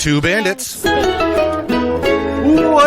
Two bandits. What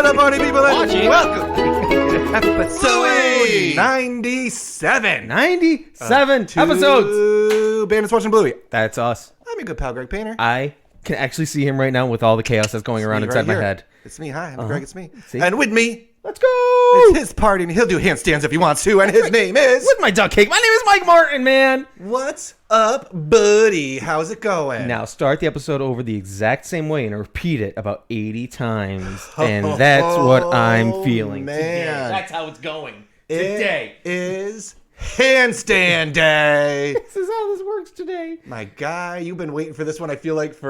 up, party people? And welcome to episode 97. 97 episodes. Bandits watching Bluey. That's us. I'm your good pal, Greg Painter. I can actually see him right now with all the chaos that's going around inside my head. It's me. Hi, I'm Greg. It's me. See? And with me, Let's go. it's his party, and he'll do handstands if he wants to. And his name is... With my duck cake. My name is Mike Martin, man. What's up, buddy? How's it going? Now start the episode over the exact same way and repeat it about 80 times. And that's what I'm feeling today. That's how it's going today. It is handstand day. This is how this works today. My guy, you've been waiting for this one, I feel like,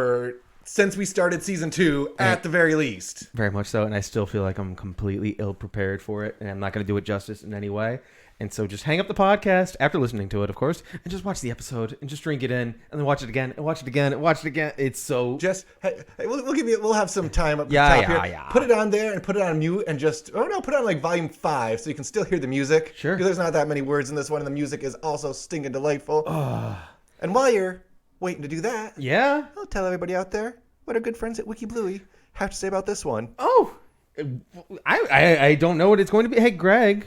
since we started season 2, at the very least. Very much so, and I still feel like I'm completely ill-prepared for it, and I'm not going to do it justice in any way. And so just hang up the podcast after listening to it, of course, and just watch the episode, and just drink it in, and then watch it again, and watch it again, and watch it again. It's so... Hey, we'll have some time up the top here. Yeah. Put it on there, and put it on mute, and put it on like volume 5, so you can still hear the music. Sure. Because there's not that many words in this one, and the music is also stinking delightful. And while you're waiting to do that... Yeah? I'll tell everybody out there what our good friends at Wiki Bluey have to say about this one. Oh, I don't know what it's going to be. Hey, Greg,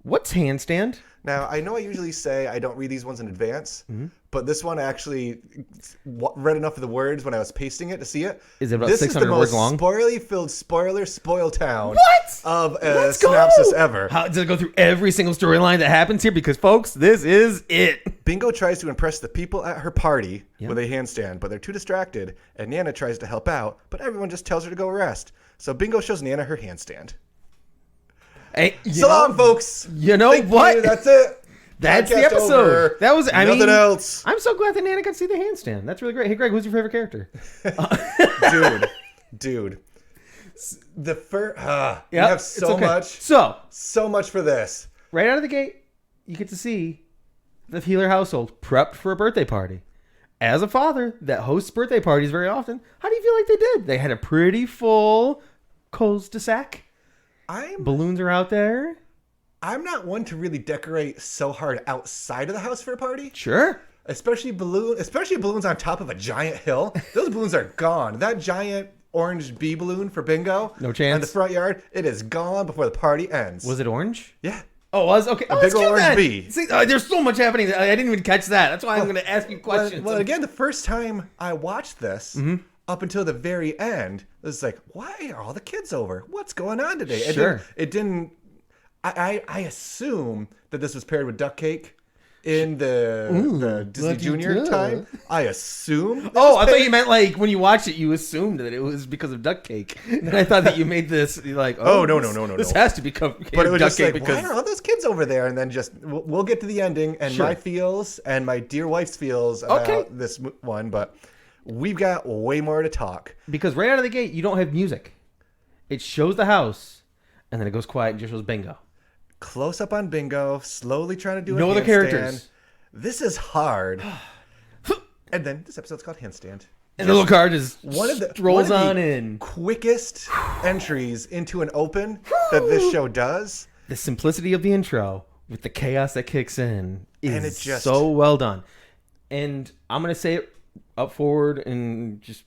what's handstand? Now, I know I usually say I don't read these ones in advance, but this one I actually read enough of the words when I was pasting it to see it. Is it about 600 words long? This is the most spoilerly-filled spoil town What? of a synopsis ever. How does it go through every single storyline that happens here? Because, folks, this is it. Bingo tries to impress the people at her party with a handstand, but they're too distracted, and Nana tries to help out, but everyone just tells her to go rest. So Bingo shows Nana her handstand. Hey, so long, folks. You know what? That's it. That's Podcast the episode. Over. That was Nothing else. I'm so glad that Nana got to see the handstand. That's really great. Hey, Greg, who's your favorite character? Dude. The first. You Yep, have so much. So much for this. Right out of the gate, you get to see the Healer household prepped for a birthday party. As a father that hosts birthday parties very often, how do you feel like they did? They had a pretty full cul-de-sac. Balloons are out there. I'm not one to really decorate so hard outside of the house for a party. Sure. Especially balloons on top of a giant hill. Those balloons are gone. That giant orange bee balloon for Bingo. No chance. In the front yard, it is gone before the party ends. Was it orange? Yeah. Oh, it was? Okay. A big orange bee. See, there's so much happening. I didn't even catch that. That's why I'm going to ask you questions. Well, again, the first time I watched this, up until the very end, it was like, why are all the kids over? What's going on today? Sure. It didn't. I assume that this was paired with duck cake in the Disney Junior time. I assume. I thought you meant like when you watched it, you assumed that it was because of duck cake. And I thought that you made this like, no. This has to be but it was duck just cake like, because why are all those kids over there? And then just we'll get to the ending and my feels and my dear wife's feels about this one, but we've got way more to talk. Because right out of the gate, you don't have music. It shows the house, and then it goes quiet and just shows Bingo. Close up on Bingo, slowly trying to do no a other handstand. Characters. This is hard. And then this episode's called Handstand. And the little car just strolls on in. Quickest entries into an open that this show does. The simplicity of the intro with the chaos that kicks in is just so well done. And I'm going to say it up forward and just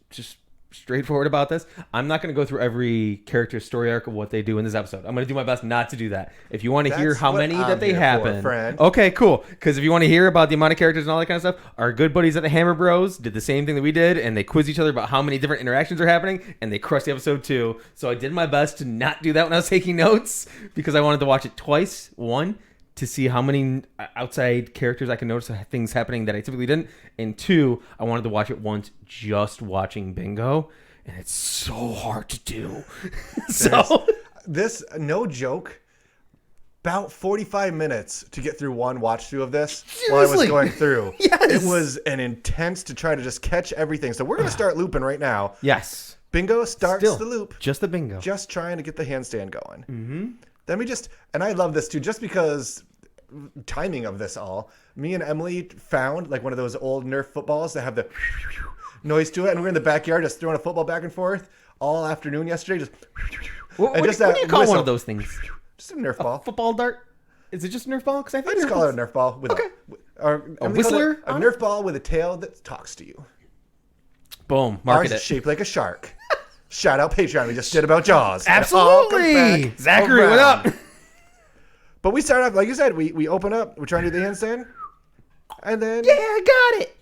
straightforward about this. I'm not going to go through every character's story arc of what they do in this episode. I'm going to do my best not to do that. If you want to hear how many that they happen, okay, cool. Because if you want to hear about the amount of characters and all that kind of stuff, our good buddies at the Hammer Bros did the same thing that we did, and they quiz each other about how many different interactions are happening, and they crushed the episode too. So I did my best to not do that when I was taking notes because I wanted to watch it twice. One, to see how many outside characters I can notice things happening that I typically didn't. And two, I wanted to watch it once just watching Bingo. And it's so hard to do. This, no joke, about 45 minutes to get through one watch through of this. Seriously? While I was going through. Yes. It was an intense to try to just catch everything. So we're going to start looping right now. Yes. Bingo starts the loop. Just the Bingo. Just trying to get the handstand going. Then and I love this too, just because timing of this all, me and Emily found like one of those old Nerf footballs that have the noise to it, and we're in the backyard just throwing a football back and forth all afternoon yesterday. What do you call one of those things? Just a Nerf ball. Football dart? Is it just a Nerf ball? Because I think I just call it a Nerf ball with a a whistler. A Nerf ball with a tail that talks to you. Boom. Market Ours it. is shaped like a shark. Shout out Patreon. We just did about Jaws. It all comes Absolutely. back Zachary, what around. up? But we start off, like you said, we open up, we're trying to do the handstand, and then Yeah, I got it.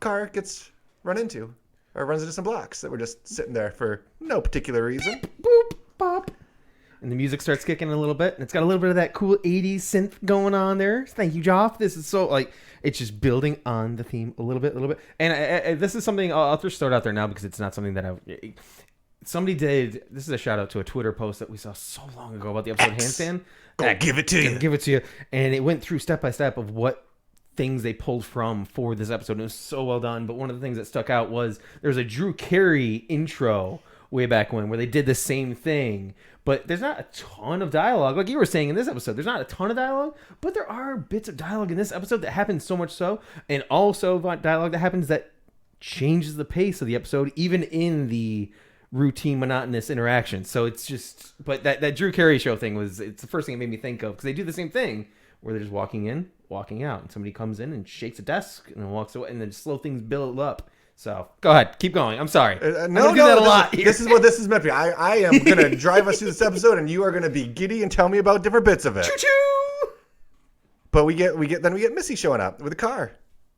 car gets run into, or runs into some blocks that were just sitting there for no particular reason. Boop, bop. And the music starts kicking a little bit, and it's got a little bit of that cool 80s synth going on there. Thank you, Joff. This is so, like, it's just building on the theme a little bit. And I this is something, I'll just throw it out there now because it's not something that somebody did. This is a shout out to a Twitter post that we saw so long ago about the episode Handstand. Give it to you. Give it to you. And it went through step by step of what things they pulled from for this episode. And it was so well done. But one of the things that stuck out was there's a Drew Carey intro way back when where they did the same thing. But there's not a ton of dialogue. Like you were saying in this episode, there's not a ton of dialogue. But there are bits of dialogue in this episode that happens so much so. And also dialogue that happens that changes the pace of the episode, even in the routine, monotonous interaction. So it's just, but that Drew Carey show thing it's the first thing it made me think of, because they do the same thing where they're just walking in, walking out, and somebody comes in and shakes a desk and then walks away, and then slow things build up. So go ahead, keep going. I'm sorry. No, do that a lot. This is what this is meant to be. I am gonna drive us through this episode, and you are gonna be giddy and tell me about different bits of it. Choo choo. But we get Missy showing up with a car,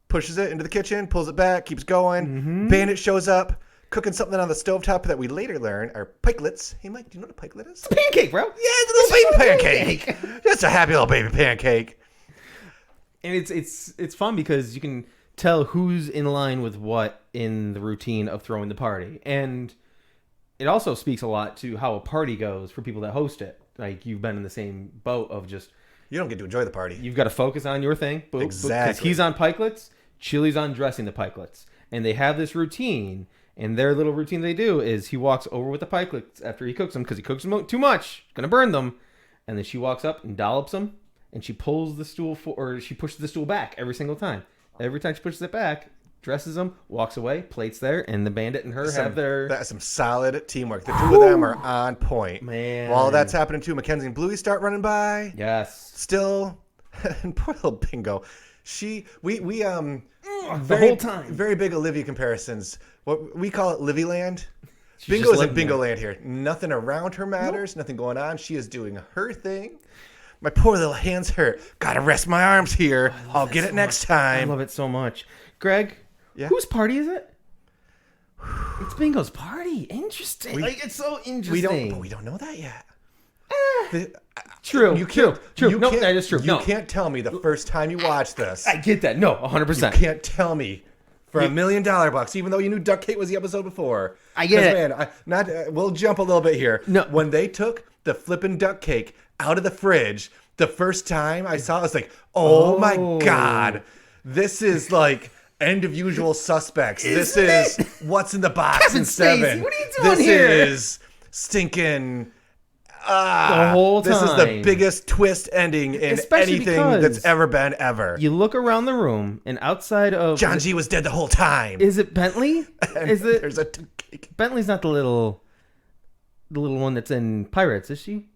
pushes it into the kitchen, pulls it back, keeps going. Mm-hmm. Bandit shows up, cooking something on the stovetop that we later learn are pikelets. Hey, Mike, do you know what a pikelet is? It's a pancake, bro. Yeah, it's a little baby pancake. Just a happy little baby pancake. And it's fun because you can tell who's in line with what in the routine of throwing the party. And it also speaks a lot to how a party goes for people that host it. Like, you've been in the same boat of just, You don't get to enjoy the party. you've got to focus on your thing. Because Exactly. he's on pikelets, Chili's on dressing the pikelets. And they have this routine, and their little routine they do is he walks over with the pikelets after he cooks them, because he cooks them too much, going to burn them. And then she walks up and dollops them, and she pulls the stool she pushes the stool back every single time. Every time she pushes it back, dresses them, walks away, plates there, and the Bandit and her have their... That's some solid teamwork. The two of them are on point. Man. While that's happening too, Mackenzie and Bluey start running by. Yes. Still, and poor little Bingo. We the very, whole time. Very big Olivia comparisons. What we call it Livy Land. She's Bingo just is in living Bingo there. Land here. Nothing around her matters. Nothing going on. She is doing her thing. My poor little hands hurt. Gotta rest my arms here. I'll get it next I time. love it so much. Greg, Yeah? whose party is it? It's Bingo's party. Interesting. It's so interesting. We don't know that yet. True. You can't. True. You No, can't, that is true. You No. can't tell me the first time you watched this. I get that. No, 100%. You can't tell me for $1 million bucks, even though you knew Duck Cake was the episode before. I get it. Man, we'll jump a little bit here. No. When they took the flippin' Duck Cake out of the fridge, the first time I saw it, I was like, oh my God. This is like End of Usual Suspects. This is What's in the Box Kevin in 7. Spacey, what are you doing this here? is stinking... The whole time. This is the biggest twist ending in Especially anything because that's ever been ever. You look around the room, and outside of... John G was dead the whole time. Is it Bentley? And Is it... There's a Duck Cake. Bentley's not the little one that's in Pirates, is she?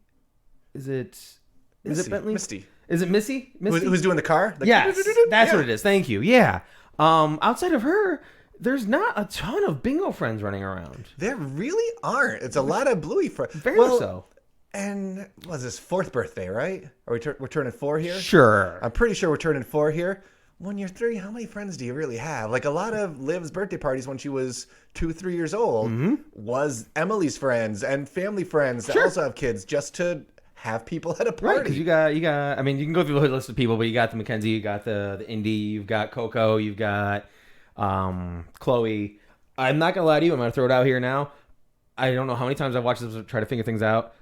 Is it Bentley? Misty. Is it Missy? Who's doing the car? Yes, that's what it is. Thank you. Yeah. Outside of her, there's not a ton of Bingo friends running around. There really aren't. It's a lot of Bluey friends. Very much so. And what was his 4th birthday, right? Are we're turning 4 here? Sure. I'm pretty sure we're turning 4 here. When you're 3, how many friends do you really have? Like, a lot of Liv's birthday parties when she was 2, 3 years old was Emily's friends and family friends that also have kids, just to have people at a party. Right, because you got. I mean, you can go through the list of people, but you got the Mackenzie, you got the Indy, you've got Coco, you've got Chloe. I'm not gonna lie to you. I'm gonna throw it out here now. I don't know how many times I've watched this to try to figure things out.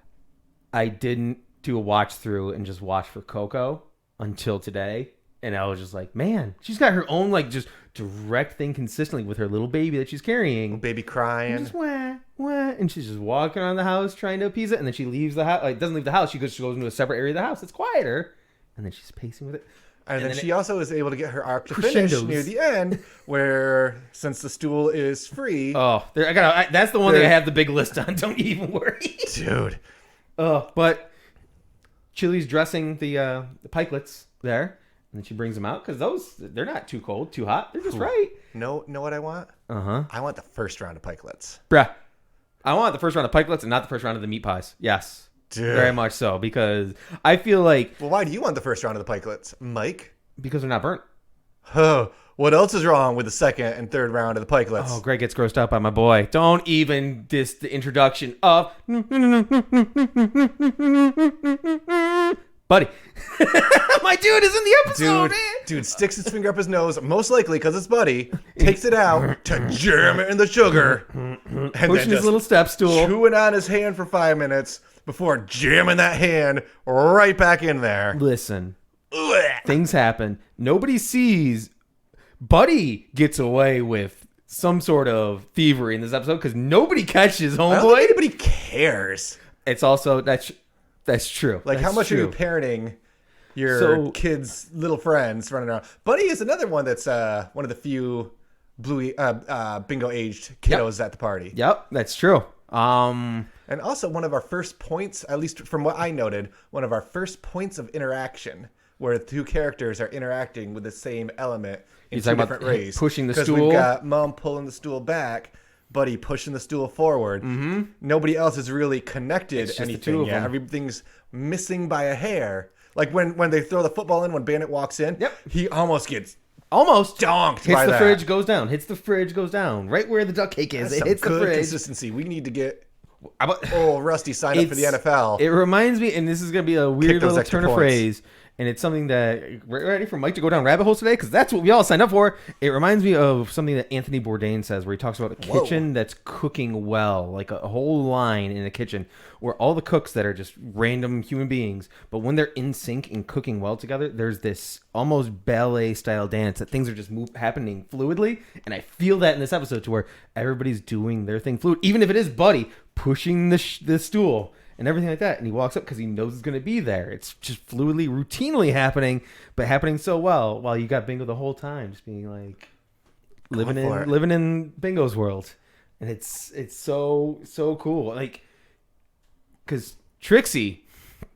I didn't do a watch through and just watch for Coco until today. And I was just like, man, she's got her own, like, just direct thing consistently with her little baby that she's carrying. Baby crying. Just wah, wah, and she's just walking around the house trying to appease it. And then she leaves the house. Like, doesn't leave the house. She goes into a separate area of the house. It's quieter. And then she's pacing with it. And then she also is able to get her arc to Crescendos. finish near the end, where, since the stool is free... Oh, that's the one that I have the big list on. Don't you even worry. Dude. But Chili's dressing the pikelets there, and then she brings them out because they're not too cold, too hot. They're just right. Know what I want? I want the first round of pikelets. Bruh. I want the first round of pikelets and not the first round of the meat pies. Yes. Dude. Very much so. Because I feel like... Well, why do you want the first round of the pikelets, Mike? Because they're not burnt. Oh, what else is wrong with the second and third round of the pikelets? Oh, Greg gets grossed out by my boy. Don't even diss the introduction of... Buddy. My dude is in the episode, man. Dude sticks his finger up his nose, most likely because it's Buddy, takes it out to jam it in the sugar, and Pushing his little step stool. chewing on his hand for 5 minutes before jamming that hand right back in there. Listen, things happen. Nobody sees. Buddy gets away with some sort of thievery in this episode because nobody catches I don't homeboy. think anybody cares. It's also that's true. Like, That's how much true. are you parenting your kids' little friends running around? Buddy is another one that's one of the few Bluey bingo aged kiddos at the party. Yep, that's true. And also one of our first points, at least from what I noted, one of our first points of interaction where the two characters are interacting with the same element in two different ways. Pushing the Because stool. we've got Mom pulling the stool back, Buddy pushing the stool forward. Mm-hmm. Nobody else is really connected It's just the two anything of yet. them. Everything's missing by a hair. Like when they throw the football in, when Bandit walks in, he almost gets Almost donked hits by the that. fridge, goes down. Hits the fridge, goes down. Right where the duck cake is. That's It some hits the good fridge. consistency. We need to get Rusty signed up for the NFL. It reminds me, and this is going to be a weird those little extra turn of points. phrase, and it's something that, ready for Mike to go down rabbit holes today? Because that's what we all signed up for. It reminds me of something that Anthony Bourdain says, where he talks about a kitchen that's cooking well, like a whole line in a kitchen, where all the cooks that are just random human beings, but when they're in sync and cooking well together, there's this almost ballet-style dance that things are just happening fluidly, and I feel that in this episode to where everybody's doing their thing fluid, even if it is Buddy pushing the stool and everything like that, and he walks up because he knows it's going to be there. It's just fluidly, routinely happening, but happening so well while you got Bingo the whole time, just being like living in Bingo's world, and it's so cool. Like, because Trixie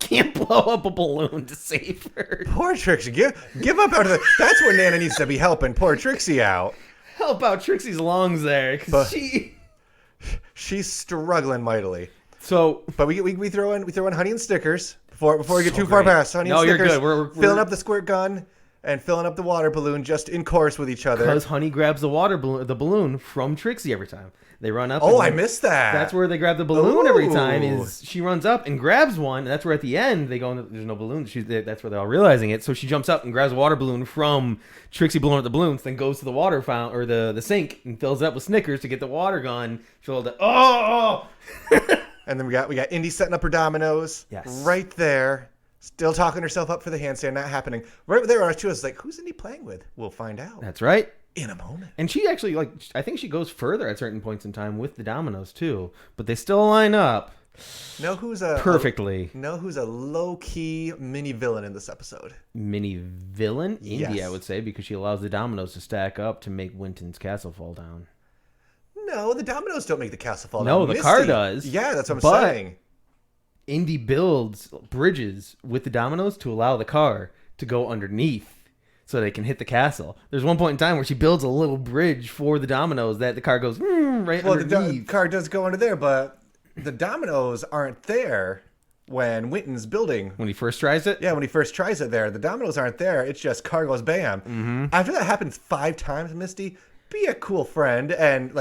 can't blow up a balloon to save her. Poor Trixie. Give up out of the... That's where Nana needs to be helping poor Trixie out. Help out Trixie's lungs there, because she's struggling mightily. So, but we throw in Honey and Stickers before we get So too far great. past. Honey No, and you're Stickers, good. We're filling up the squirt gun and filling up the water balloon just in course with each other. because Honey grabs the balloon from Trixie every time. They run up. Oh, and I missed that. That's where they grab the balloon every time. Ooh. Is she runs up and grabs one, and that's where at the end they go. There's no balloon. That's where they're all realizing it. So she jumps up and grabs a water balloon from Trixie, blowing up the balloons. Then goes to the water fountain or the sink and fills it up with Snickers to get the water gun filled up. Oh. And then we got Indy setting up her dominoes. Yes. Right there. Still talking herself up for the handstand, not happening. Right there, she was like, who's Indy playing with? We'll find out. That's right. In a moment. And she actually, I think she goes further at certain points in time with the dominoes too. But they still line up perfectly. Know who's a low-key mini villain in this episode? Mini villain? Yes. Indy, I would say, because she allows the dominoes to stack up to make Winton's castle fall down. No, the dominoes don't make the castle fall No, down. the Misty. car does. Yeah, that's what I'm But saying. Indy builds bridges with the dominoes to allow the car to go underneath so they can hit the castle. There's one point in time where she builds a little bridge for the dominoes that the car goes right underneath. The car does go under there, but the dominoes aren't there when Winton's building. When he first tries it? Yeah, when he first tries it there. The dominoes aren't there. It's just car goes bam. Mm-hmm. After that happens 5 times, Misty, be a cool friend and,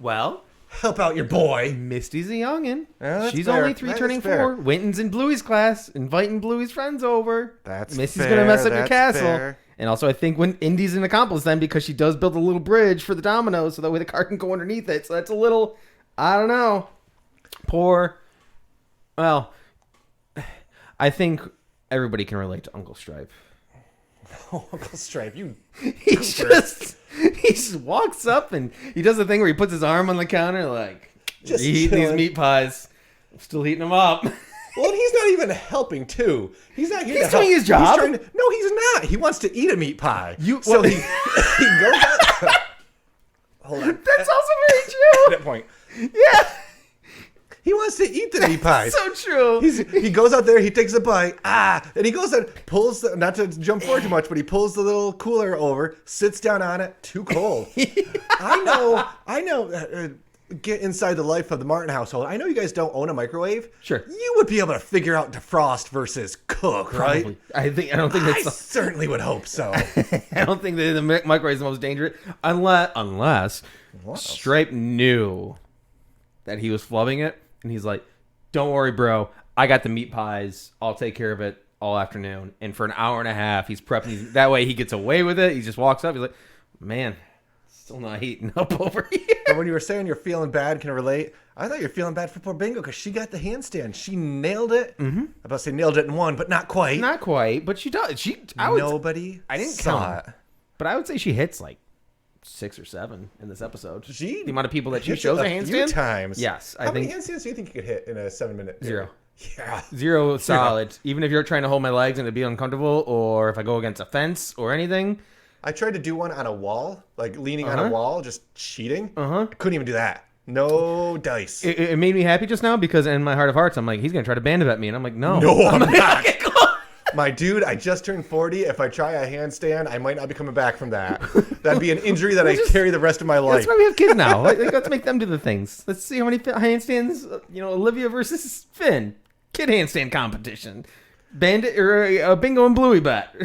Well, help out your boy. Misty's a youngin'. Yeah, that's She's fair. only 3 That is turning fair. 4. Winton's in Bluey's class, inviting Bluey's friends over. That's Misty's fair. going to mess up your That's castle. fair. And also, I think when Indy's an accomplice then because she does build a little bridge for the dominoes so that way the car can go underneath it. So that's a little, I don't know. Well, I think everybody can relate to Uncle Stripe. Oh, Uncle Stripe, you. He just walks up and he does the thing where he puts his arm on the counter like, Just eating these chilling. meat pies. I'm still heating them up. Well, and he's not even helping, too. He's not here He's to help. doing his job. No, he's not. He wants to eat a meat pie. He goes out. Hold on. That's also very At true. that point. Yeah. He wants to eat the meat pies. So true. He goes out there, he takes a bite, and he goes and pulls, not to jump forward too much, but he pulls the little cooler over, sits down on it, too cold. I know. Get inside the life of the Martin household. I know you guys don't own a microwave. Sure. You would be able to figure out defrost versus cook, right? I don't think that's. I certainly would hope so. I don't think that the microwave is the most dangerous, unless Stripe knew that he was flubbing it, and he's like, "Don't worry, bro. I got the meat pies. I'll take care of it all afternoon." And for an hour and a half, he's prepping. That way, he gets away with it. He just walks up. He's like, "Man, still not heating up over here." But when you were saying you're feeling bad, can I relate? I thought you were feeling bad for poor Bingo because she got the handstand. She nailed it. Mm-hmm. I'm about to say nailed it in one, but not quite. Not quite, but she does. Nobody I didn't saw count it. But I would say she hits like 6 or 7 in this episode. The amount of people that she hits shows it a a handstand. few times. Yes, How many handstands do you think you could hit in a 7-minute period? 0. Yeah. 0 solid. Even if you're trying to hold my legs and it'd be uncomfortable, or if I go against a fence or anything. I tried to do one on a wall, like leaning on a wall, just cheating. I couldn't even do that. No dice. It made me happy just now because in my heart of hearts, I'm like, he's going to try to bandit at me. And I'm like, no. No, I'm not. My dude, I just turned 40. If I try a handstand, I might not be coming back from that. That'd be an injury that I carry the rest of my life. That's why we have kids now. Let's make them do the things. Let's see how many handstands, Olivia versus Finn. Kid handstand competition. Bandit or Bingo and Bluey bet.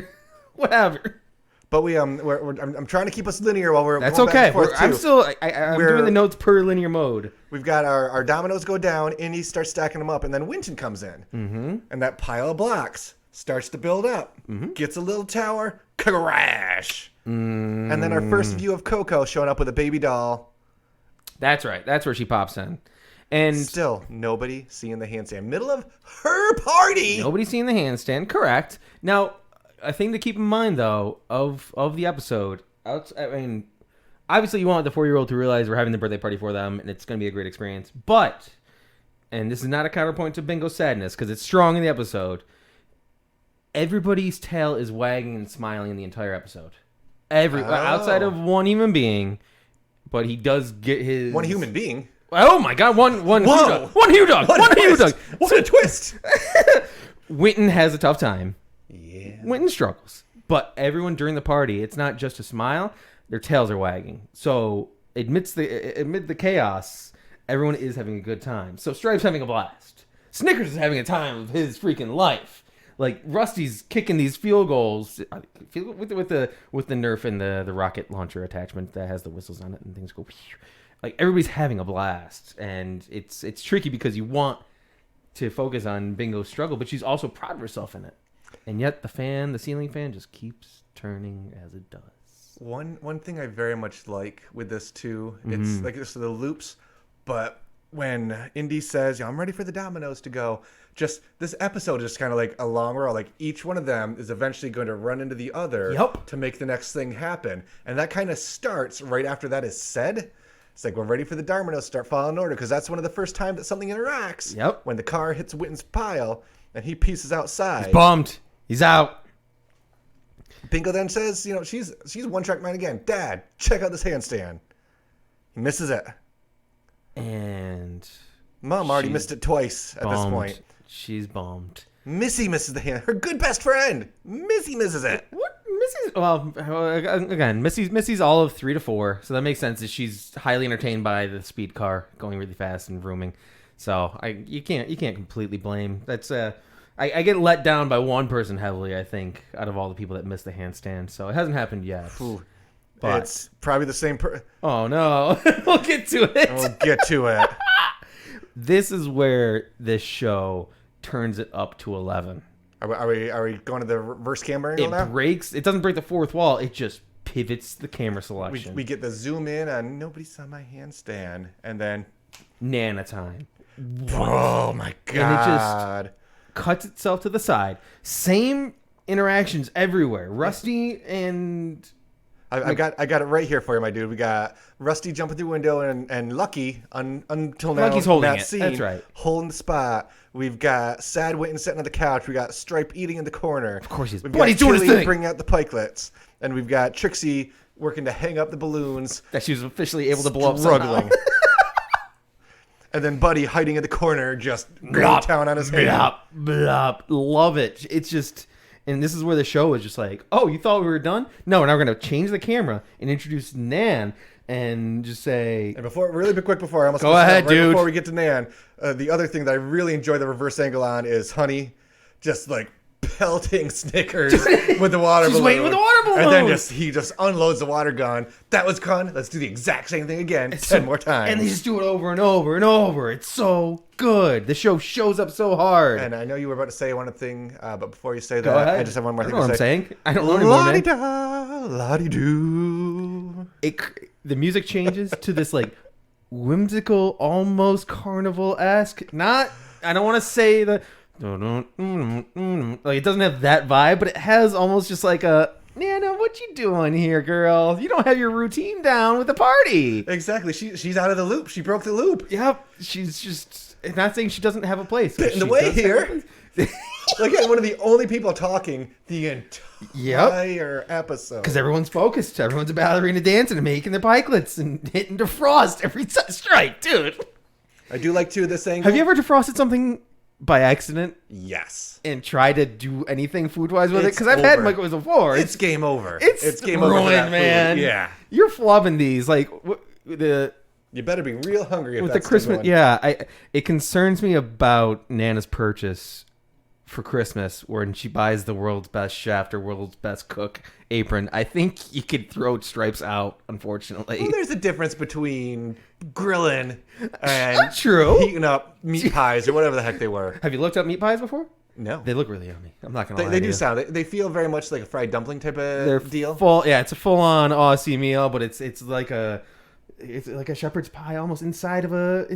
Whatever. But I'm trying to keep us linear while we're That's going okay. back and forth I'm too. still I'm doing the notes per linear mode. We've got our dominoes go down, Indy starts stacking them up, and then Winton comes in, and that pile of blocks starts to build up, gets a little tower, crash, and then our first view of Coco showing up with a baby doll. That's right. That's where she pops in, and still nobody seeing the handstand. Middle of her party. Nobody seeing the handstand. Correct. Now, a thing to keep in mind, though, of the episode, I mean, obviously you want the 4-year-old to realize we're having the birthday party for them, and it's going to be a great experience. But, and this is not a counterpoint to Bingo's sadness, because it's strong in the episode, everybody's tail is wagging and smiling in the entire episode. Outside of one human being, but he does get his... One human being? Oh my god, one Hugh Dog. What a twist. Winton has a tough time. Yeah. Winton struggles. But everyone during the party, it's not just a smile, their tails are wagging. So amid the chaos, everyone is having a good time. So Stripe's having a blast. Snickers is having a time of his freaking life. Like Rusty's kicking these field goals with the Nerf and the rocket launcher attachment that has the whistles on it and things go. Like everybody's having a blast, and it's tricky because you want to focus on Bingo's struggle, but she's also proud of herself in it. And yet the ceiling fan just keeps turning as it does. One thing I very much like with this too, it's like this the loops, but when Indy says, I'm ready for the dominoes to go, just this episode is kind of like a long row. Like each one of them is eventually going to run into the other to make the next thing happen. And that kind of starts right after that is said. It's like, we're ready for the dominoes to start falling in order, because that's one of the first times that something interacts. Yep. When the car hits Witten's pile and he pieces outside. He's bummed. He's out. Bingo then says, she's one-track mind again. Dad, check out this handstand. He misses it. And Mom already missed it twice at this point. She's bummed. Missy misses the hand. Her good best friend. Missy misses it. What? Missy's... Well, again, Missy's all of 3 to 4, so that makes sense. That she's highly entertained by the speed car going really fast and vrooming. So you can't completely blame. That's I get let down by one person heavily, I think, out of all the people that missed the handstand. So it hasn't happened yet. But it's probably the same Oh, no. We'll get to it. We'll get to it. This is where this show turns it up to 11. Are we going to the reverse camera angle now? It doesn't break the fourth wall. It just pivots the camera selection. We get the zoom in on nobody saw my handstand, and then... Nana time. Oh, my God. And it just cuts itself to the side. Same interactions everywhere. Rusty and... I got it right here for you, my dude. We got Rusty jumping through the window and Lucky until now. Lucky's holding that it. Scene, That's right. Holding the spot. We've got Sad Witten sitting on the couch. We got Stripe eating in the corner. Of course he's. We've But got he's doing his Chili thing. bringing out the pikelets, and we've got Trixie working to hang up the balloons. That she was officially able to blow up somehow. And then Buddy hiding in the corner, just going down on his hand. Blop, blop. Love it. It's just, and this is where the show is just like, oh, you thought we were done? No, we're now going to change the camera and introduce Nan and just say. And really quick before I almost go ahead, dude. Before we get to Nan, the other thing that I really enjoy the reverse angle on is Honey, just like pelting Snickers with the water balloon. She's waiting with the water balloon. And then he just unloads the water gun. That was fun. Let's do the exact same thing again 10 more times. And they just do it over and over and over. It's so good. The show shows up so hard. And I know you were about to say one thing, but before you say Go that, ahead. I just have one more thing I don't know to say. what I'm saying. I don't know anymore, man. La-di-da, la-di-doo. The music changes to this like whimsical, almost carnival-esque. I don't want to say the like it doesn't have that vibe, but it has almost just like a Nana, what you doing here, girl? You don't have your routine down with the party. Exactly. She's out of the loop. She broke the loop. Yep. She's just not saying she doesn't have a place. Get in the way here. Like one of the only people talking the entire episode. Because everyone's focused. Everyone's a ballerina dancing and making their pikelets and hitting defrost every strike, dude. I do like this angle. Have you ever defrosted something by accident? Yes. And try to do anything food-wise with it? Because I've had microwaves before. It's game over. It's game ruined, over for that man. Food. Yeah. You're flubbing these. Like, you better be real hungry if with that's the Christmas. going. Yeah, it concerns me about Nana's purchase for Christmas, when she buys the world's best chef or world's best cook apron. I think you could throw stripes out, unfortunately. Well, there's a difference between grilling and True. heating up meat pies or whatever the heck they were. Have you looked up meat pies before? No. They look really yummy. I'm not gonna lie. They to do you. sound. They feel very much like a fried dumpling type of deal. It's a full-on Aussie meal, but it's like a shepherd's pie almost inside of a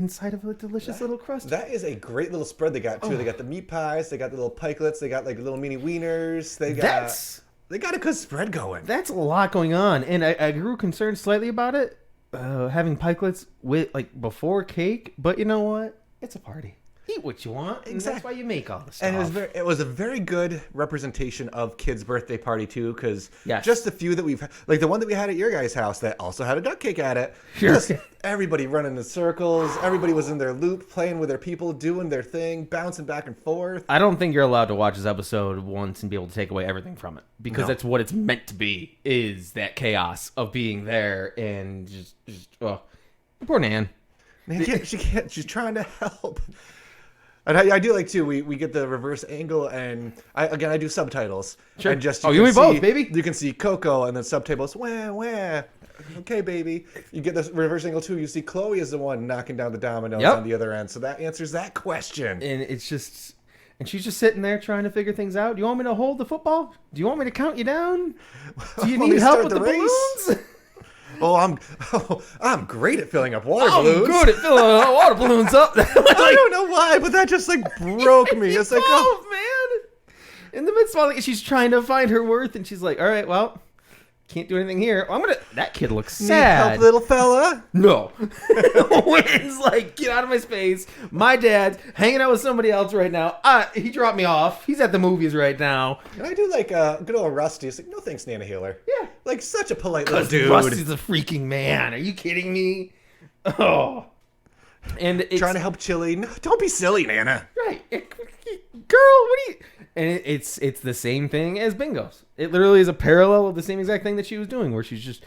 delicious little crust. That is a great little spread they got too. They got the meat pies, they got the little pikelets, they got like little mini wieners. They got a good spread going. That's a lot going on, and I grew concerned slightly about it, having pikelets with before cake. But you know what? It's a party. Eat what you want. And that's why you make all the stuff. And it was a very good representation of kids' birthday party too, because just the few that we've like the one that we had at your guys' house that also had a duck cake at it. Sure. Just everybody running in circles. Everybody was in their loop, playing with their people, doing their thing, bouncing back and forth. I don't think you're allowed to watch this episode once and be able to take away everything from it, because that's what it's meant to be. Is that chaos of being there and just poor Nan. She can't. She's trying to help. And I do like too. We get the reverse angle, and I do subtitles. Sure. And just you and me both, baby. You can see Coco, and then subtitles. Wah. Okay, baby. You get the reverse angle too. You see Chloe is the one knocking down the dominoes on the other end, so that answers that question. And it's just, and she's just sitting there trying to figure things out. Do you want me to hold the football? Do you want me to count you down? Do you need help with the balloons? I'm great at filling up water balloons. I'm good at filling water balloons up. I don't know why, but that just broke me. It's like, man. In the midst of she's trying to find her worth, and she's like, all right, well, can't do anything here. That kid looks sad. Need help, little fella? No. Wynn's like, get out of my space. My dad's hanging out with somebody else right now. He dropped me off. He's at the movies right now. And I do good old Rusty. It's like, no thanks, Nana Healer. Yeah. Like, such a polite little dude. Rusty's a freaking man. Are you kidding me? And it's trying to help Chili. No, don't be silly, Nana. Right. Girl, what are you... And it's the same thing as Bingo's. It literally is a parallel of the same exact thing that she was doing, where she's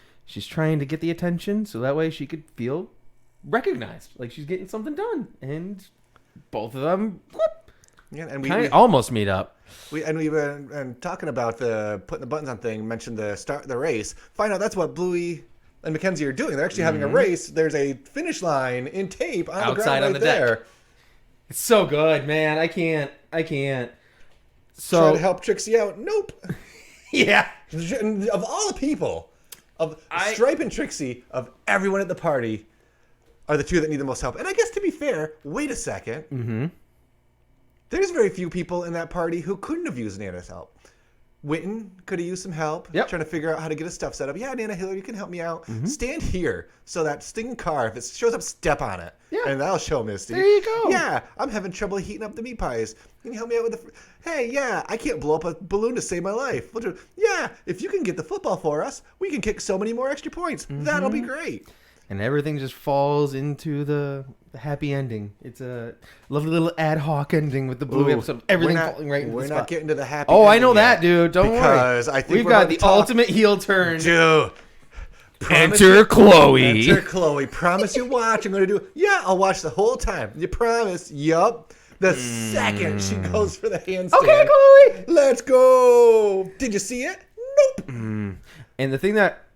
trying to get the attention so that way she could feel recognized, like she's getting something done. And both of them and we almost meet up. We've been talking about the putting the buttons on thing. Mentioned the race. Find out that's what Bluey and Mackenzie are doing. They're actually having a race. There's a finish line in tape on outside the ground on right the there. Deck. It's so good, man. I can't. So trying to help Trixie out. Nope. Yeah. Of all the people, Stripe and Trixie, of everyone at the party, are the two that need the most help. And I guess to be fair, wait a second. Mm-hmm. There's very few people in that party who couldn't have used Nana's help. Witten could have used some help, trying to figure out how to get his stuff set up. Yeah, Nana Hillary, you can help me out. Mm-hmm. Stand here so that stinking car, if it shows up, step on it. Yeah. And that'll show Misty. There you go. Yeah, I'm having trouble heating up the meat pies. Can you help me out with the... Hey, yeah, I can't blow up a balloon to save my life. Yeah, if you can get the football for us, we can kick so many more extra points. Mm-hmm. That'll be great. and everything just falls into the happy ending. It's a lovely little ad hoc ending with the Bluey episode. Everything falling right into the spot. We're not getting to the happy Oh, I ending know that, yet, dude. Don't because worry. I think We've got the ultimate heel turn. Dude. Enter Chloe. Enter Chloe. Promise you watch. I'm going to do. Yeah, I'll watch the whole time. You promise? Yup. The second she goes for the handstand. Okay, Chloe. Let's go. Did you see it? Nope. And the thing that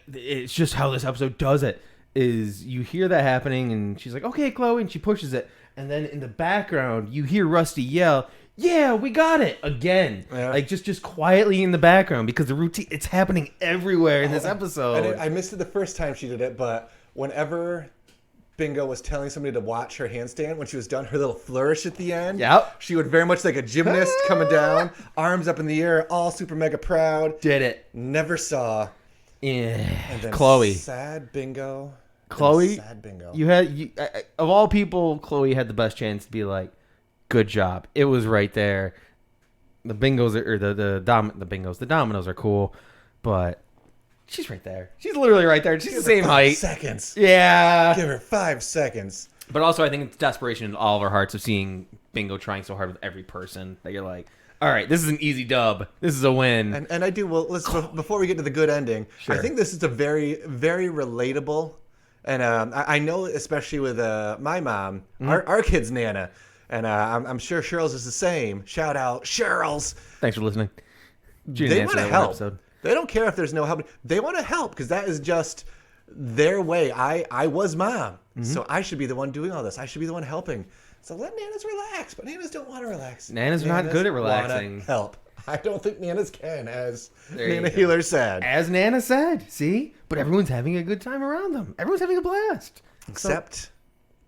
it's just how this episode does it is you hear that happening and she's like, okay, Chloe, and she pushes it. And then in the background, you hear Rusty yell, yeah, we got it again. Yeah. Like just quietly in the background because the routine, it's happening everywhere in this episode. And I missed it the first time she did it, but whenever Bingo was telling somebody to watch her handstand, when she was done, her little flourish at the end, she would very much like a gymnast coming down, arms up in the air, all super mega proud. Did it. Never saw. Yeah. And then Chloe. Sad Bingo. Chloe, sad Bingo. Of all people, Chloe had the best chance to be like, good job. It was right there. The bingos or the dominoes are cool, but she's right there. She's literally right there. She's the same height. Seconds. Yeah. Give her 5 seconds. But also, I think it's desperation in all of our hearts of seeing Bingo trying so hard with every person that you're like, all right, this is an easy dub. This is a win. And I do, well, before we get to the good ending, sure. I think this is a very, very relatable. And I know, especially with my mom, our kid's Nana, and I'm sure Cheryl's is the same. Shout out, Cheryl's. Thanks for listening. They want to help. They don't care if there's no help. They want to help because that is just their way. I was mom, so I should be the one doing all this. I should be the one helping. So let Nanas relax, but Nanas don't want to relax. Nanas are not good at relaxing. Help. I don't think Nanas can, as Nana Healer said. As Nana said, see? But everyone's having a good time around them. Everyone's having a blast. Except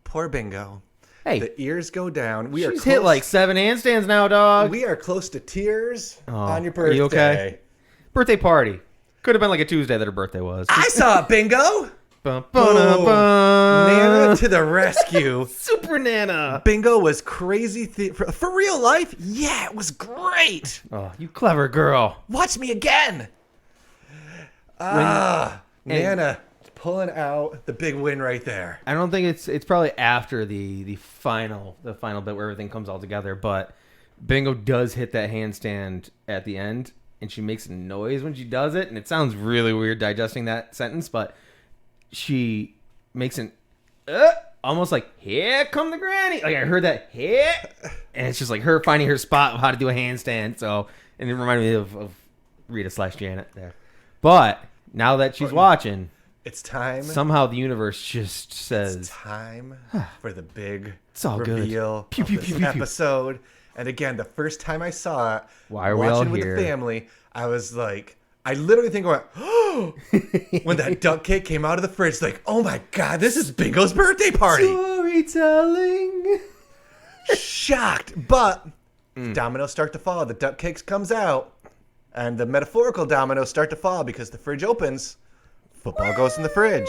poor Bingo. Hey. The ears go down. She's hit like 7 handstands now, dog. We are close to tears on your birthday. Are you okay? Birthday party. Could have been like a Tuesday that her birthday was. I saw it, Bingo. Bum, Nana to the rescue. Super Nana. Bingo was crazy. For real life, yeah, it was great. Oh, you clever girl. Watch me again. Nana pulling out the big win right there. I don't think it's probably after the final bit where everything comes all together, but Bingo does hit that handstand at the end, and she makes a noise when she does it, and it sounds really weird digesting that sentence, but she makes an almost like, here come the granny. Like I heard that here, and it's just like her finding her spot of how to do a handstand. So, and it reminded me of Rita/Janet there. But now that she's watching, it's time. Somehow the universe just says, it's time for the big all reveal good. of this episode. And again, the first time I saw it, why are we all here? Watching with the family, I was like, I literally think about, when that duck cake came out of the fridge, like, oh my God, this is Bingo's birthday party. Storytelling. Shocked. But dominoes start to fall. The duck cakes comes out. And the metaphorical dominoes start to fall because the fridge opens. Football goes in the fridge.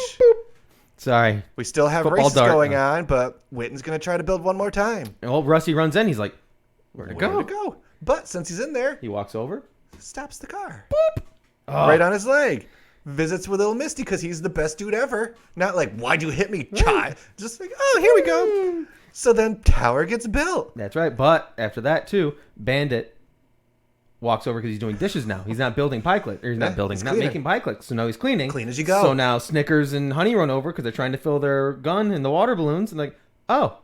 Sorry. We still have Football races dart. going on, but Witten's going to try to build one more time. And old Rusty runs in. He's like, where to go? But since he's in there, he walks over. Stops the car. Boop. Right on his leg. Visits with little Misty because he's the best dude ever. Not like, why'd you hit me, child? Just like, oh, here we go. So then Tower gets built. That's right. But after that, too, Bandit walks over because he's doing dishes now. He's not building pie clicks. Or he's not making pie clicks. So now he's cleaning. Clean as you go. So now Snickers and Honey run over because they're trying to fill their gun in the water balloons. And like, oh,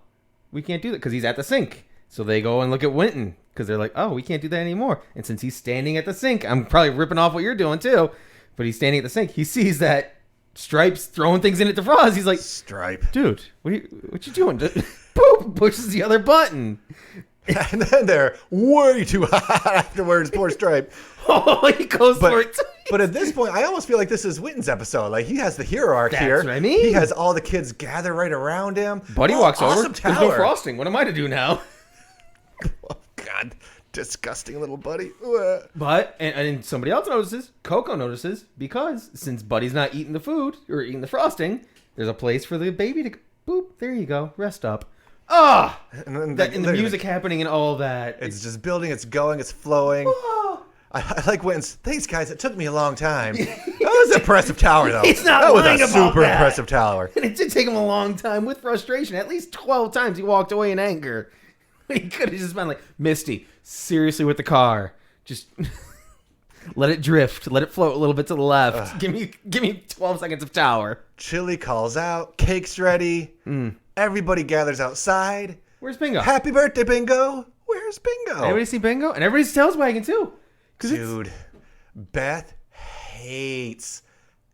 we can't do that because he's at the sink. So they go and look at Winton because they're like, oh, we can't do that anymore. And since he's standing at the sink, I'm probably ripping off what you're doing too. But he's standing at the sink. He sees that Stripe's throwing things in at DeFrost. He's like, Stripe, dude, what you doing? Boop, pushes the other button. And then they're way too hot afterwards. Poor Stripe. Oh, he goes for it. But at this point, I almost feel like this is Witten's episode. Like, he has the hero arc here. That's what I mean. He has all the kids gather right around him. Buddy walks over. Awesome There's no frosting. What am I to do now? Oh, God. Disgusting little Buddy. But, and somebody else notices, Coco notices, because since Buddy's not eating the food, or eating the frosting, there's a place for the baby to, boop, there you go, rest up. Ah! And the music happening and all that. It's just building, it's going, it's flowing. I like Witten's. Thanks, guys. It took me a long time. That was a impressive tower, though. He's not that was lying a about super that. impressive tower. And it did take him a long time with frustration. At least 12 times he walked away in anger. He could have just been like, Misty, seriously with the car. Just let it drift. Let it float a little bit to the left. Give me 12 seconds of tower. Chili calls out. Cake's ready. Everybody gathers outside. Where's Bingo? Happy birthday, Bingo. Where's Bingo? Everybody see Bingo? And everybody's tail's wagging too. Dude, Beth hates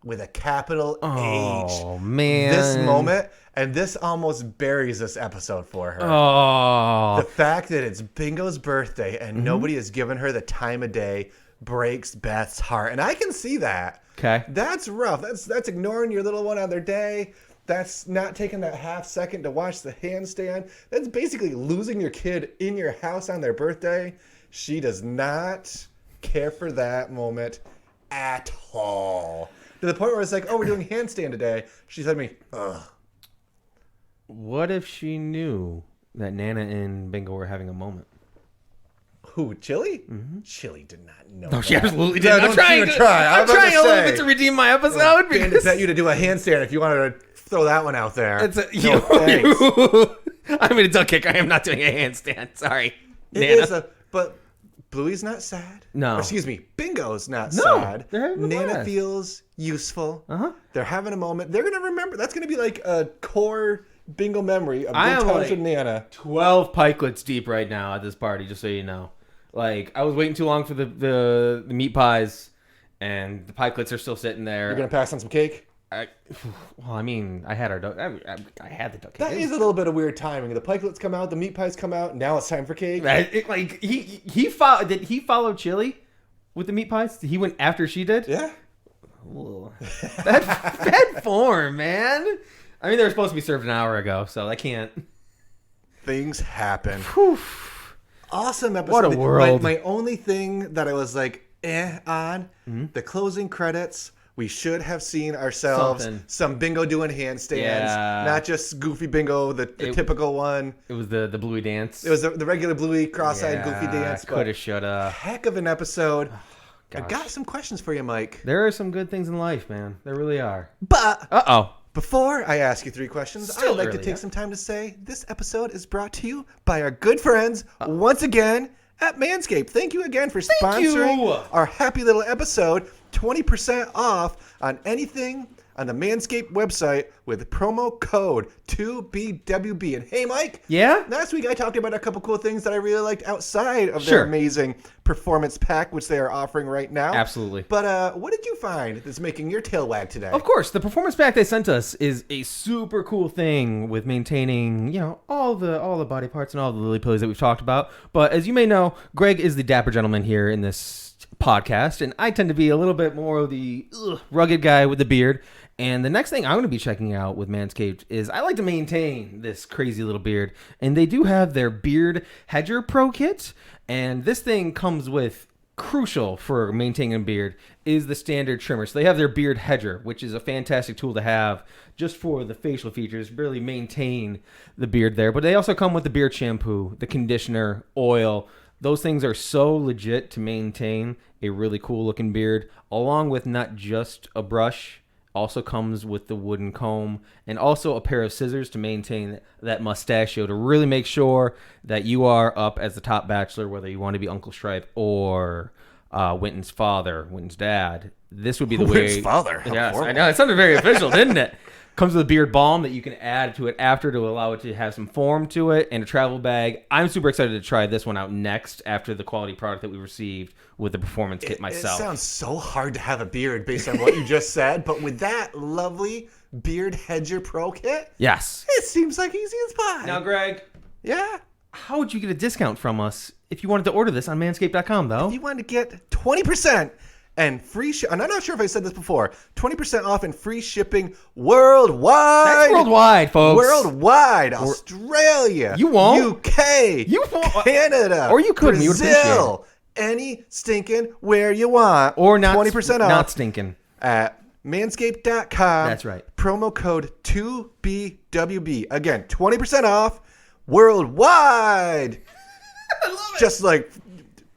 with a capital H. Oh, man. This moment, and this almost buries this episode for her. Oh. The fact that it's Bingo's birthday and nobody has given her the time of day breaks Beth's heart. And I can see that. Okay. That's rough. That's ignoring your little one on their day. That's not taking that half second to watch the handstand. That's basically losing your kid in your house on their birthday. She does not care for that moment at all. To the point where it's like, oh, we're doing handstand today. She said to me, ugh. What if she knew that Nana and Bingo were having a moment? Who, Chili? Chili did not know. No, that. she absolutely did. No, I'm don't trying, even try. I'm trying a little bit to redeem my episode. Bandits bet you to do a handstand if you wanted to throw that one out there. It's a, No, thanks. I made a duck kick. I am not doing a handstand. Sorry, It Nana. is but Bluey's not sad. No. Or, excuse me, Bingo's not No, sad. they're having a Nana blast. feels useful. Uh-huh. They're having a moment. They're gonna remember. That's gonna be like a core Bingo memory of I good am times like- with Nana. 12 pikelets deep right now at this party, just so you know. Like, I was waiting too long for the meat pies, and the pikelets are still sitting there. You're gonna pass on some cake. Well, I mean, I had our duck. I had the duck cake. That is a little bit of weird timing. The pikelets come out, the meat pies come out. Now it's time for cake. Like did he follow Chili with the meat pies? He went after she did. Yeah. Ooh. Bad form, man. I mean, they were supposed to be served an hour ago, so I can't. Things happen. Whew. Awesome episode. What a world. My only thing that I was like, on, the closing credits. We should have seen ourselves Something. some Bingo doing handstands, Yeah. not just Goofy Bingo, the typical one. It was the Bluey dance. It was the regular Bluey cross-eyed Goofy dance. but Coulda, shoulda. Heck of an episode. I Gosh. got some questions for you, Mike. There are some good things in life, man. There really are. But Uh-oh. before I ask you 3 questions, Still I'd like to early, take yeah. some time to say this episode is brought to you by our good friends once again at Manscaped. Thank you again for sponsoring you. our happy little episode. 20% off on anything on the Manscaped website with promo code 2BWB. And hey, Mike. Yeah? Last week I talked about a couple cool things that I really liked outside of Sure. their amazing performance pack, which they are offering right now. Absolutely. But what did you find that's making your tail wag today? Of course, the performance pack they sent us is a super cool thing with maintaining, all the body parts and all the lily pillows that we've talked about. But as you may know, Greg is the dapper gentleman here in this podcast, and I tend to be a little bit more of the rugged guy with the beard. And the next thing I'm going to be checking out with Manscaped is I like to maintain this crazy little beard, and they do have their Beard Hedger Pro Kit, and this thing comes with, crucial for maintaining a beard, is the standard trimmer. So they have their Beard Hedger, which is a fantastic tool to have just for the facial features, really maintain the beard there. But they also come with the beard shampoo, the conditioner, oil. Those things are so legit to maintain a really cool looking beard, along with not just a brush. Also comes with the wooden comb and also a pair of scissors to maintain that mustachio, to really make sure that you are up as the top bachelor, whether you want to be Uncle Stripe or Winton's father, Winton's dad. This would be the way. Winton's father? How Yes, I horrible. know. It sounded very official, didn't it? Comes with a beard balm that you can add to it after to allow it to have some form to it, and a travel bag. I'm super excited to try this one out next after the quality product that we received with the performance kit myself. It sounds so hard to have a beard based on what you just said, but with that lovely Beard Hedger Pro Kit, Yes. it seems like easy as pie. Now, Greg, Yeah. how would you get a discount from us if you wanted to order this on manscaped.com, though? If you want to get 20% and free and I'm not sure if I said this before, 20% off and free shipping worldwide. That's worldwide, folks. Worldwide. Australia. You won't. UK. You won't. Canada. Or you couldn't. You would appreciate Brazil. Any stinking where you want. Or not 20% off. Not stinking. At manscaped.com. That's right. Promo code 2BWB. Again, 20% off worldwide. I love Just like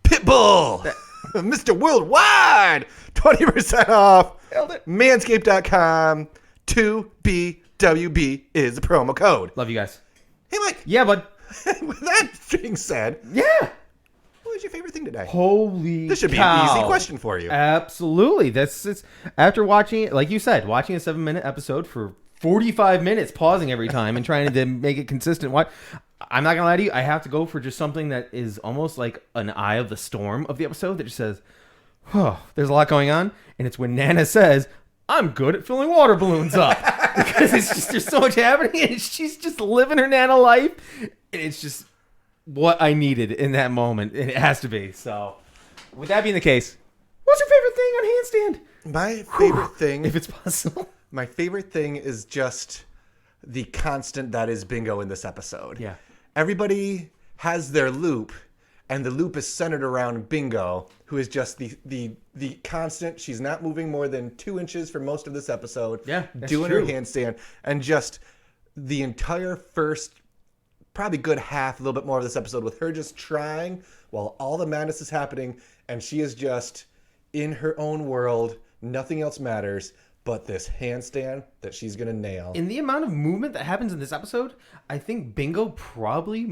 Pitbull. Mr. Worldwide. 20% off Nailed it. Manscaped.com. 2BWB is the promo code. Love you guys. Hey, Mike. Yeah, bud. With that being said, Yeah. what was your favorite thing today? Holy This should be cow. an easy question for you. Absolutely. This is after watching, like you said, watching a 7-minute episode for 45 minutes, pausing every time and trying to make it consistent. What? I'm not gonna lie to you. I have to go for just something that is almost like an eye of the storm of the episode that just says, "Oh, there's a lot going on," and it's when Nana says, "I'm good at filling water balloons up," because it's just there's so much happening, and she's just living her Nana life, and it's just what I needed in that moment, and it has to be. So, with that being the case, what's your favorite thing on Handstand? My favorite thing, if it's possible. my favorite thing is just the constant that is Bingo in this episode. Yeah. Everybody has their loop, and the loop is centered around Bingo, who is just the constant. She's not moving more than 2 inches for most of this episode. Yeah, that's doing true. her handstand, and just the entire first, probably good half, a little bit more of this episode with her just trying while all the madness is happening, and she is just in her own world. Nothing else matters but this handstand that she's gonna nail. In the amount of movement that happens in this episode, I think Bingo probably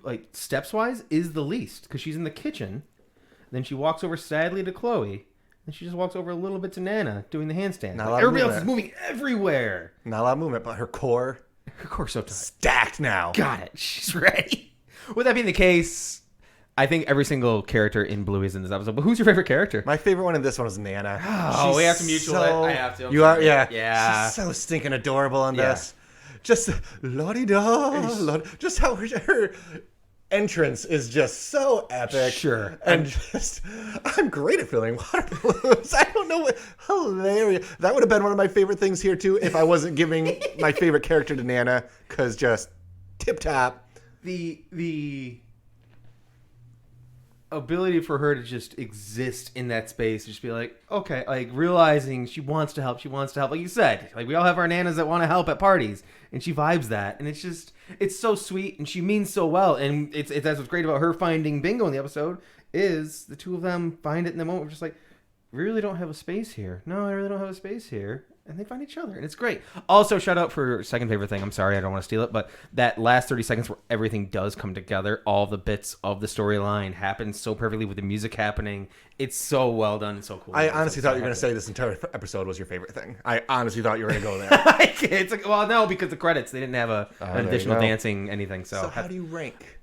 like steps wise is the least, because she's in the kitchen, then she walks over sadly to Chloe, and she just walks over a little bit to Nana doing the handstand. Not a Like, lot of everybody else movement. is moving everywhere. Not a lot of movement, but her core Of course, so tight. stacked now. Got it. She's ready. With that being the case, I think every single character in Bluey is in this episode. But who's your favorite character? My favorite one in this one was Nana. Oh, She's we have to mutual it. I have to. I'm You are, sorry. yeah. Yeah. She's so stinking adorable in Yeah. this. Just la-di-da. Just how her entrance is just so epic. Sure. And just, I'm great at filling water balloons. I don't know what, hilarious. That would have been one of my favorite things here, too, if I wasn't giving my favorite character to Nana, because just tip-top. The ability for her to just exist in that space, just be like, okay, like realizing she wants to help, like you said, like we all have our nanas that want to help at parties, and she vibes that, and it's so sweet, and she means so well, and it's that's what's great about her finding Bingo in the episode is the two of them find it in the moment. We're just like, we really don't have a space here. No, I really don't have a space here. And they find each other, and it's great. Also, shout out for second favorite thing. I'm sorry, I don't want to steal it, but that last 30 seconds where everything does come together, all the bits of the storyline happen so perfectly with the music happening. It's so well done and so cool. I honestly thought you were going to say this entire episode was your favorite thing. I honestly thought you were going to go there. It's like, well, no, because the credits, they didn't have an there additional you go. dancing anything. So How do you rank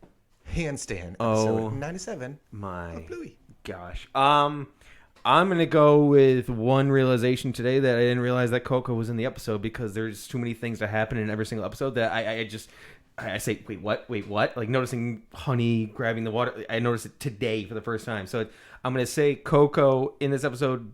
Handstand Oh, episode 97 my of Bluey? gosh. I'm going to go with one realization today that I didn't realize that Coco was in the episode, because there's too many things that happen in every single episode that I say, wait, what? Like noticing Honey grabbing the water. I noticed it today for the first time. So I'm going to say Coco in this episode,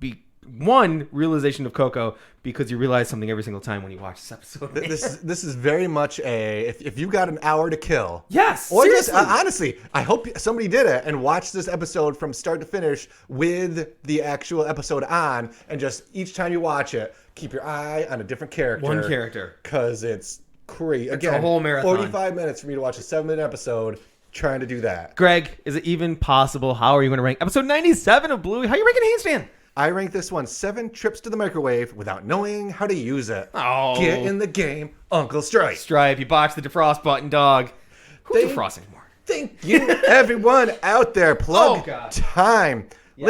one realization of Coco, because you realize something every single time when you watch this episode. This is very much a if you got an hour to kill. Yes, Or just seriously. honestly, I hope somebody did it and watched this episode from start to finish with the actual episode on, and just each time you watch it, keep your eye on a different character. One character. Because it's crazy. It's Again, a whole marathon. 45 minutes for me to watch a 7-minute episode trying to do that. Greg, is it even possible? How are you going to rank episode 97 of Bluey? How are you ranking Handstand? I rank this one 7 trips to the microwave without knowing how to use it. Oh. Get in the game, Uncle Stripe. Stripe, you boxed the defrost button, dog. Who's Thank- defrosting anymore? Thank you, everyone out there. Plug Oh, God. time. Yes.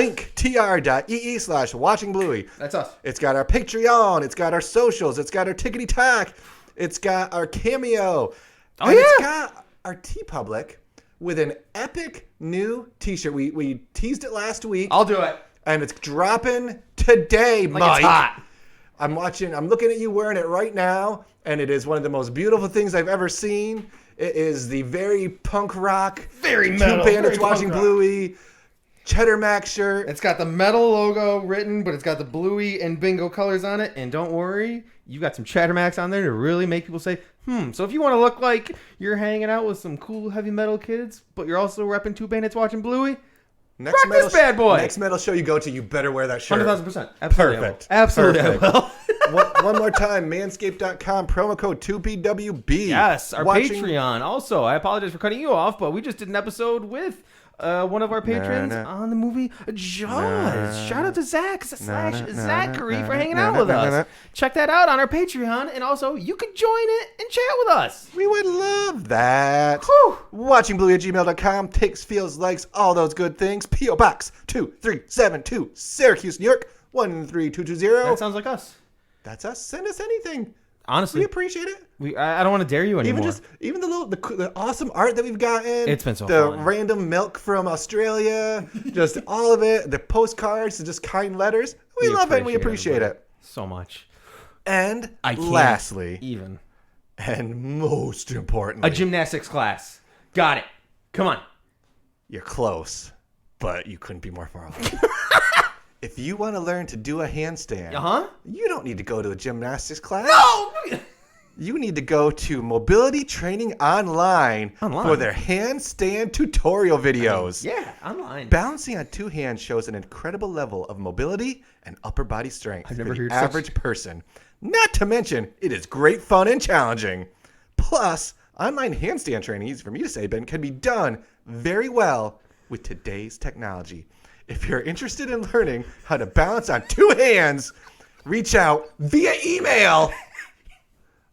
linktr.ee/watchingbluey. That's us. It's got our Patreon. It's got our socials. It's got our Tickety Talk. It's got our Cameo. Oh, and it's yeah. got our T-Public with an epic new T-shirt. We teased it last week. I'll do it. And it's dropping today, Like Mike. it's hot. I'm looking at you wearing it right now, and it is one of the most beautiful things I've ever seen. It is the very punk rock, Very metal, Two Bandits very punk Watching rock. Bluey, Cheddar Mac shirt. It's got the metal logo written, but it's got the Bluey and Bingo colors on it. And don't worry, you got some Chattermax on there to really make people say, So if you want to look like you're hanging out with some cool heavy metal kids, but you're also repping Two Bandits Watching Bluey, rock this bad boy. Next metal show you go to, you better wear that shirt. 100,000%. Absolutely. Perfect. I will. Absolutely. Perfect. I will. one more time, manscaped.com, promo code 2BWB. Yes, our Patreon. Also, I apologize for cutting you off, but we just did an episode with one of our patrons on the movie Jaws. Shout out to Zach / Zachary for hanging out with us. Check that out on our Patreon, and also you can join it and chat with us. We would love that. Watchingbluey@gmail.com. Takes, feels, likes, all those good things. P.O. Box 2372, Syracuse, New York 13220. That sounds like us. That's us. Send us anything. Honestly, we appreciate it. I don't want to dare you anymore. Even the awesome art that we've gotten. It's been so fun. fun. The random milk from Australia, just all of it. The postcards, just kind letters. We love it and we appreciate it so much. And lastly, and most importantly, a gymnastics class. Got it. Come on. You're close, but you couldn't be more far away. If you want to learn to do a handstand, you don't need to go to a gymnastics class. No! You need to go to Mobility Training Online for their handstand tutorial videos. Online. Balancing on two hands shows an incredible level of mobility and upper body strength for the average person. Not to mention, it is great fun and challenging. Plus, online handstand training, easy for me to say, Ben, can be done very well with today's technology. If you're interested in learning how to balance on two hands, reach out via email.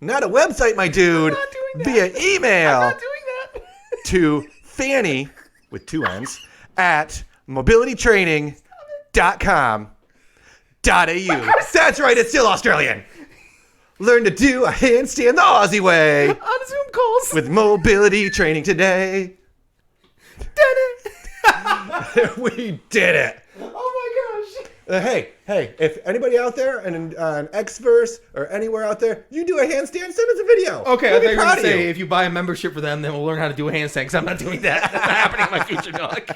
Not a website, my dude. I'm not doing that. Via email. I'm not doing that. To Fanny, with two N's, at mobilitytraining.com.au. That's right, it's still Australian. Learn to do a handstand the Aussie way. On Zoom calls. With mobility training today. Did it. We did it. Oh my gosh. Hey, if anybody out there on Xverse or anywhere out there, you do a handstand, send us a video. Okay, we'll I thought you were going to say you. if you buy a membership for them, then we'll learn how to do a handstand, because I'm not doing that. That's not happening in my future, dog.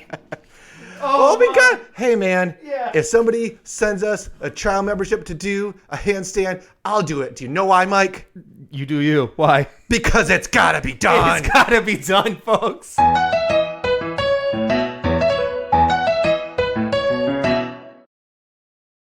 Oh, we got. Hey, man. Yeah. If somebody sends us a trial membership to do a handstand, I'll do it. Do you know why, Mike? You do you. Why? Because it's got to be done. It's got to be done, folks.